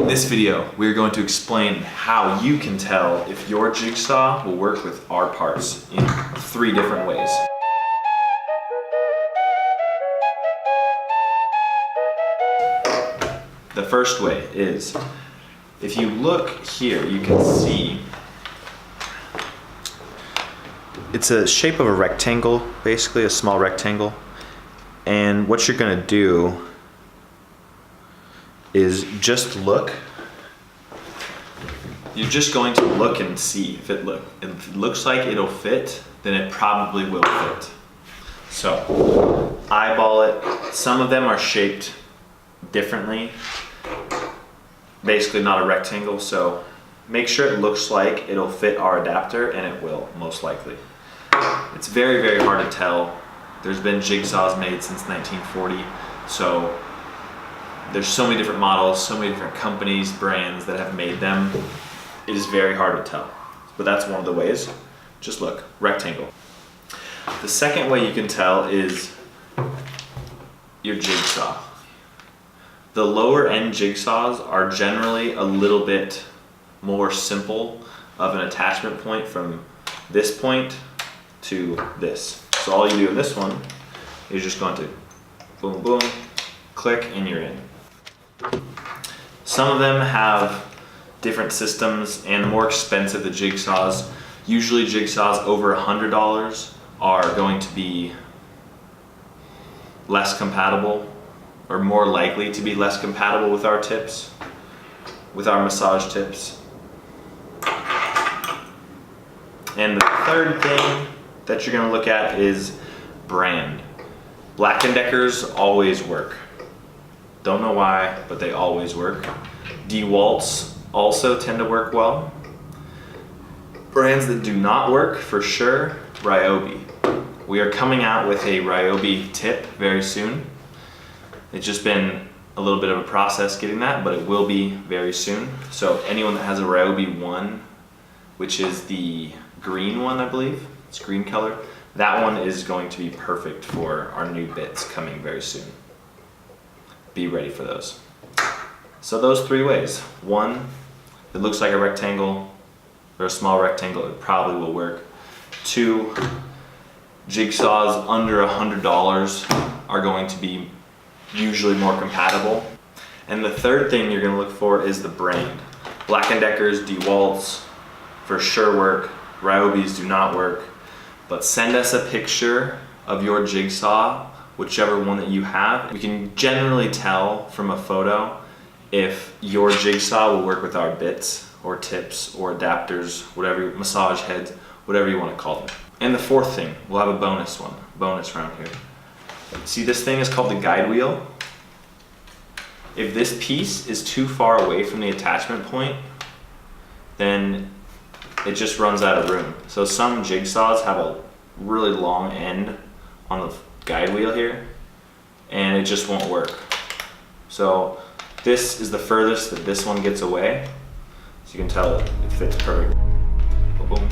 In this video, we're going to explain how you can tell if your jigsaw will work with our parts in 3 different ways. The first way is, if you look here, you can see it's a shape of a rectangle, basically a small rectangle. And what you're gonna do is just look. You're just going to look and see if it looks like it'll fit, then it probably will fit. So eyeball it. Some of them are shaped differently, basically not a rectangle, so make sure it looks like it'll fit our adapter, and it will, most likely. It's very, very hard to tell. There's been jigsaws made since 1940, so there's so many different models, so many different companies, brands that have made them. It is very hard to tell, but that's one of the ways. Just look, rectangle. The second way you can tell is your jigsaw. The lower end jigsaws are generally a little bit more simple of an attachment point from this point to this. So all you do in this one is just going to boom, boom, click, and you're in. Some of them have different systems, and the more expensive the jigsaws, usually jigsaws over $100 are going to be less compatible, or more likely to be less compatible with our tips, with our massage tips. And the third thing that you're going to look at is brand. Black & Decker's always work. Don't know why, but they always work. DeWalt's also tend to work well. Brands that do not work, for sure, Ryobi. We are coming out with a Ryobi tip very soon. It's just been a little bit of a process getting that, but it will be very soon. So anyone that has a Ryobi 1, which is the green one, I believe, it's green color, that one is going to be perfect for our new bits coming very soon. Be ready for those. So those 3 ways. 1, it looks like a rectangle or a small rectangle, it probably will work. 2, jigsaws under $100 are going to be usually more compatible. And the third thing you're going to look for is the brand. Black & Decker's, DeWalt's for sure work. Ryobi's do not work. But send us a picture of your jigsaw, whichever one that you have. We can generally tell from a photo if your jigsaw will work with our bits or tips or adapters, whatever, massage heads, whatever you want to call them. And the fourth thing, we'll have a bonus round here. See, this thing is called the guide wheel. If this piece is too far away from the attachment point, then it just runs out of room. So some jigsaws have a really long end on the guide wheel here, and it just won't work. So this is the furthest that this one gets away. So you can tell it fits perfect. Boom, boom.